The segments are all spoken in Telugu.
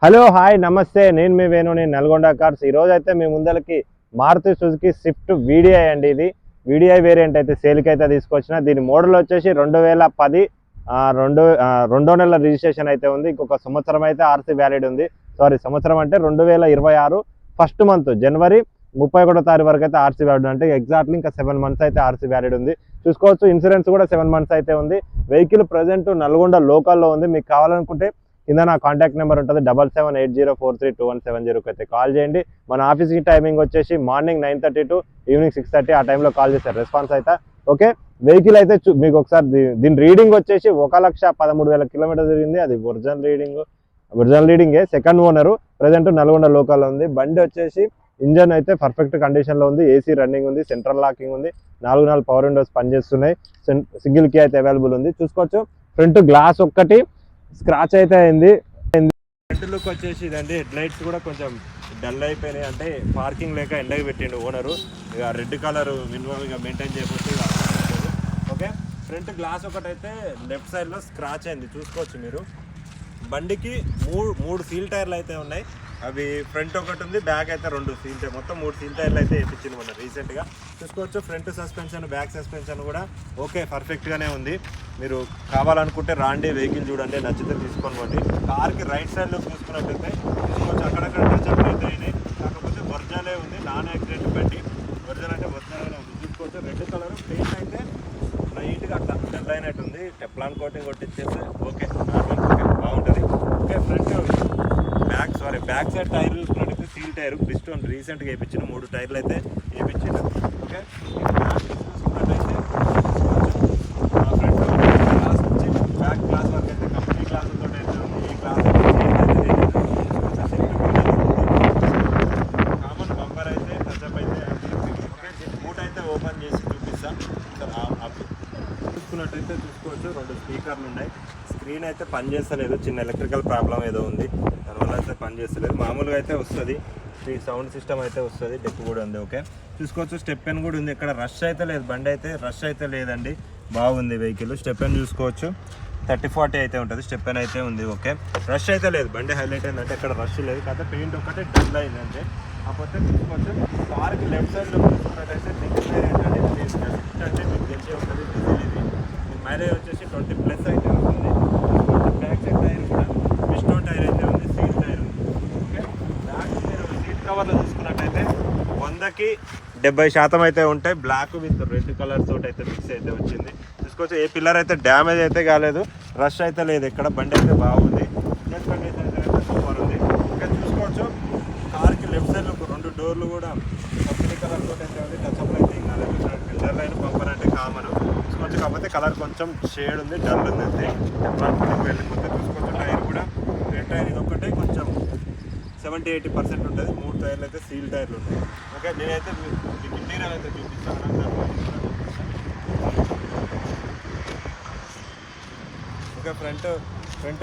హలో హాయ్ నమస్తే, నేను మీ వేణుని నల్గొండ కార్స్. ఈరోజు అయితే మీ ముందరికి మారుతి సుజుకి స్విఫ్ట్ వీడిఐ అండి. ఇది వీడిఐ వేరియంట్ అయితే సేల్కి అయితే తీసుకొచ్చిన. దీని మోడల్ వచ్చేసి 2010 రెండో నెల రిజిస్ట్రేషన్ అయితే ఉంది. ఇంకొక సంవత్సరం అయితే ఆర్సీ వ్యాలిడ్ ఉంది. సంవత్సరం అంటే 2026 ఫస్ట్ మంత్ జనవరి 31వ తారీఖు వరకు అయితే ఆర్సీ వ్యాలిడ్, అంటే ఎగ్జాక్ట్లీ ఇంకా 7 మంత్స్ అయితే ఆర్సీ వ్యాలిడ్ ఉంది. చూసుకోవచ్చు, ఇన్సూరెన్స్ కూడా 7 మంత్స్ అయితే ఉంది. వెహికల్ ప్రజెంట్ నల్గొండ లోకల్లో ఉంది. మీకు కావాలనుకుంటే కింద నా కాంటాక్ట్ నెంబర్ ఉంటుంది, 7780432170కి అయితే కాల్ చేయండి. మన ఆఫీస్కి టైమింగ్ వచ్చేసి మార్నింగ్ 9:30 టు ఈవినింగ్ 6:30 ఆ టైంలో కాల్ చేస్తారు, రెస్పాన్స్ అయితే ఓకే. వెహికల్ అయితే మీకు ఒకసారి దీని రీడింగ్ వచ్చేసి 1,13,000 కిలోమీటర్ తిరిగింది. అది ఒరిజినల్ రీడింగే. సెకండ్ ఓనరు, ప్రజెంట్ నల్గొండ లోకల్లో ఉంది. బండి వచ్చేసి ఇంజన్ అయితే పర్ఫెక్ట్ కండిషన్లో ఉంది. ఏసీ రన్నింగ్ ఉంది, సెంట్రల్ లాకింగ్ ఉంది, 4 పవర్ విండోస్ పనిచేస్తున్నాయి. సింగిల్ కీ అయితే అవైలబుల్ ఉంది. చూసుకోవచ్చు, ఫ్రంట్ గ్లాస్ ఒక్కటి స్క్రాచ్ అయితే అయింది. ఫ్రంట్ లుక్ వచ్చేసి ఇదండి. హెడ్ లైట్స్ కూడా కొంచెం డల్ అయిపోయినాయి, అంటే పార్కింగ్ లేక ఎండకి పెట్టిండు ఓనరు. ఇక రెడ్ కలర్ మినిమం ఇక మెయింటైన్ చేయకపోతే ఓకే. ఫ్రంట్ గ్లాస్ ఒకటైతే లెఫ్ట్ సైడ్లో స్క్రాచ్ అయింది, చూసుకోవచ్చు మీరు. బండికి మూడు సీల్ టైర్లు అయితే ఉన్నాయి. అవి ఫ్రంట్ ఒకటి ఉంది, బ్యాక్ అయితే 2 సీల్ టైర్, మొత్తం 3 సీల్ టైర్లు అయితే వేయించింది మన రీసెంట్గా. చూసుకోవచ్చు, ఫ్రంట్ సస్పెన్షన్ బ్యాక్ సస్పెన్షన్ కూడా ఓకే, పర్ఫెక్ట్గానే ఉంది. మీరు కావాలనుకుంటే రాండి, వెహికల్ చూడండి, నచ్చితే తీసుకొని పోండి. కార్కి రైట్ సైడ్లో చూసుకున్నట్టయితే చూసుకోవచ్చు, అక్కడక్కడ టచ్అప్ అయితే అయినాయి. కాకపోతే ఒరిజినలే ఉంది, నాన్ యాక్సిడెంట్ బండి. ఒరిజినల్ అంటే ఒరిజినల్గానే ఉంది. చూసుకోవచ్చు, రెడ్ కలర్ పెయింట్ అయితే లైట్గా అట్లా డల్ అయినట్టుంది. టెప్లాన్ కోటింగ్ కొట్టించేస్తే ఓకే, బాగుంటుంది. ఓకే, బ్యాక్ సైడ్ టైర్ చూసుకున్నట్టయితే సీల్ టైర్ బ్రిస్టోన్ రీసెంట్గా వేయించిన 3 టైర్లు అయితే వేయించిండు. ఓకే, చూసుకున్నట్టయితే ఫ్రంట్ గ్లాస్ వచ్చి బ్యాక్ గ్లాస్ వరకు అయితే కంపెనీ గ్లాసులతో అయితే ఉంది. ఈ గ్లాస్ కామన్ బంపర్ అయితే టచ్అప్ అయితే. ఓకే, బూట్ అయితే ఓపెన్ చేసి చూపిస్తాం. చూసుకున్నట్టయితే చూసుకోవచ్చు, 2 స్పీకర్లు ఉన్నాయి. స్క్రీన్ అయితే పనిచేస్తలేదు, చిన్న ఎలక్ట్రికల్ ప్రాబ్లం ఏదో ఉంది, దానివల్ల అయితే పనిచేస్తలేదు. మామూలుగా అయితే వస్తుంది, ఈ సౌండ్ సిస్టమ్ అయితే వస్తుంది, డెక్ కూడా ఉంది. ఓకే, చూసుకోవచ్చు, స్టెప్ పెన్ కూడా ఉంది. ఇక్కడ రష్ అయితే లేదు, బండి అయితే రష్ అయితే లేదండి, బాగుంది వెహికల్. స్టెప్ పెన్ చూసుకోవచ్చు, 30-40 అయితే ఉంటుంది. స్టెప్ పెన్ అయితే ఉంది. ఓకే, రష్ అయితే లేదు, బండి హైలైట్ అయిందంటే ఇక్కడ రష్ లేదు. కాకపోతే పెయింట్ ఒకటే డల్ అయిందంటే. కాకపోతే చూసుకోవచ్చు, కార్కి లెఫ్ట్ సైడ్లో చూసుకున్నట్టయితే అంటే మీకు తెలిసే ఉంటుంది, మైలేజ్ వచ్చేసి 20+ అయితే ఉంటుంది. బ్యాక్ సైడ్ టైర్ కూడా పిస్టోన్ టైర్ అయితే ఉంది, సీల్ టైర్ ఉంది. ఓకే, బ్యాక్ మీరు సీట్ కవర్లో చూసుకున్నట్టయితే 100కి 70% అయితే ఉంటాయి. బ్లాక్ విత్ రెడ్ కలర్ తోటి అయితే మిక్స్ అయితే వచ్చింది. చూసుకోవచ్చు, ఏ పిల్లర్ అయితే డ్యామేజ్ అయితే కాలేదు, రష్ అయితే లేదు, ఎక్కడ బండి అయితే బాగుంది. సూపర్ ఉంది. ఓకే, చూసుకోవచ్చు, కార్కి లెఫ్ట్ సైడ్లో 2 డోర్లు కూడా కంపెనీ కలర్ తోటి అయితే ఉంది. టచ్అప్ అయితే ఇంకా ఫిల్టర్ లైన్ బంపర్ అంటే కామన్. చూసుకోవచ్చు, కాకపోతే కలర్ కొంచెం షేడ్ ఉంది, డల్ ఉంది అంతే. వెళ్ళిపోతే చూసుకోవచ్చు, టైర్ కూడా ఫ్రంట్ టైర్ ఇది ఒకటే కొంచెం 70-80% ఉంటుంది. 3 టైర్లు అయితే సీల్ టైర్లు ఉంటాయి. ఓకే, నేనైతే మీకు ఇంటీరియర్ అయితే చూపిస్తాను. ఓకే, ఫ్రంట్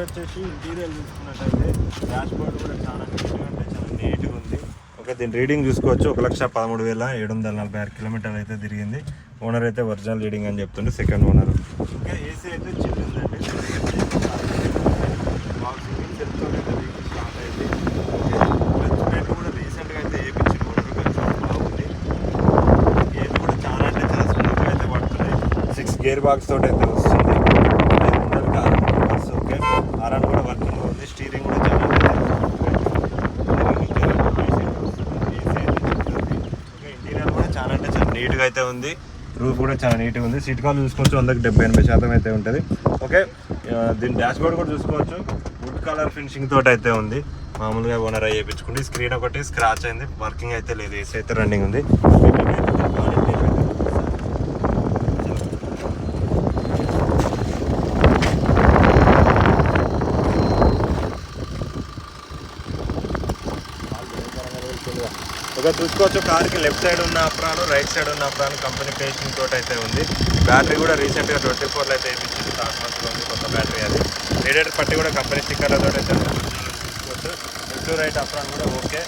వచ్చేసి ఇంటీరియర్ చూసుకున్నట్టయితే డాష్ బోర్డ్ కూడా చాలా నీట్గా అంటే చాలా నీట్గా ఉంది. ఓకే, దీని రీడింగ్ చూసుకోవచ్చు, 1,13,746 కిలోమీటర్లు అయితే తిరిగింది. ఓనర్ అయితే ఒరిజినల్ రీడింగ్ అని చెప్తుండే, సెకండ్ ఓనర్. ఓకే, ఏసీ అయితే చిల్ ఉందండి, సెల్తో అయితే వెహికల్ స్టార్ట్ అయింది. క్లచ్ ప్లేట్ కూడా రీసెంట్గా అయితే వేయించిన ఓనర్, కొంచెం బాగుంది. గేర్ కూడా చాలా అంటే చాలా స్మూత్గా అయితే పడుతున్నాయి. 6 గేర్ బాక్స్ తోటి అయితే వస్తుంది. ఓకే, ఆర్ఆర్ కూడా వర్కింగ్ ఉంది. స్టీరింగ్ కూడా చాలా ఇంటీరియర్ కూడా చాలా అంటే చాలా నీట్గా అయితే ఉంది. రూఫ్ కూడా చాలా నీట్గా ఉంది. సీట్ కాల్ చూసుకోవచ్చు, 100కి 70-80% అయితే ఉంటుంది. ఓకే, దీని డాష్ బోర్డ్ కూడా చూసుకోవచ్చు, వుడ్ కలర్ ఫినిషింగ్ తోటి అయితే ఉంది. మామూలుగా ఓనర్ అయ్యి వేయించుకుంటే స్క్రీన్ ఒకటి స్క్రాచ్ అయింది, వర్కింగ్ అయితే లేదు, ఏసీ అయితే రన్నింగ్ ఉంది. ఓకే, చూసుకోవచ్చు, కార్కి లెఫ్ట్ సైడ్ ఉన్న అప్రాను, రైట్ సైడ్ ఉన్న అప్రాను కంపెనీ పేస్టింగ్ తోటి అయితే ఉంది. బ్యాటరీ కూడా రీసెంట్గా 24లో అయితే వేయించింది, 6 మంత్స్లో ఉంది కొత్త బ్యాటరీ. అది రేడియేటర్ పట్టి కూడా కంపెనీ స్టిక్కర్లతో అయితే చూసుకోవచ్చు. లెఫ్ట్ రైట్ అప్రాన్ కూడా ఓకే.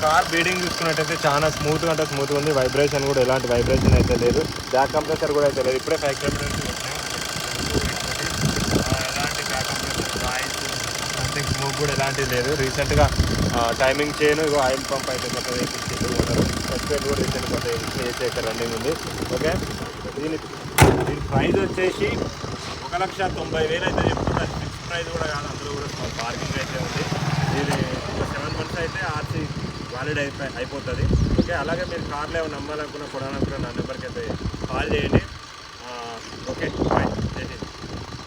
కార్ బీడింగ్ చూసుకున్నట్టయితే చాలా స్మూత్గా అంటే స్మూత్గా ఉంది. వైబ్రేషన్ కూడా ఎలాంటి వైబ్రేషన్ అయితే లేదు. బ్యాక్ కంప్రెసర్ కూడా అయితే లేదు. ఇప్పుడే 5 కిలోమీటర్స్ ఎలాంటి back compressor noise something smoke కూడా ఎలాంటిది లేదు. రీసెంట్గా టైమింగ్ చేయను, ఇగో ఆయిల్ పంప్ అయితే కొత్త వేయించిండు ఓనరు. సస్పెండ్ కూడా రీసెంట్ కొత్త ఏసీ అయితే రన్నింగ్ ఉంది. ఓకే, దీని ప్రైస్ వచ్చేసి 1,90,000 అయితే చెప్తున్నారు. ఫిక్స్ ప్రైస్ కూడా కాదు, అందులో కూడా పార్కింగ్ అయితే ఉంది. ఇది ఒక 7 months అయితే ఆర్సీ వ్యాలిడ్ అయిపోతుంది. ఓకే, అలాగే మీరు కార్లో ఏమైనా నమ్మాలనుకున్నా కొనాలనుకున్న నా నెంబర్కి అయితే కాల్ చేయండి. Okay, bye.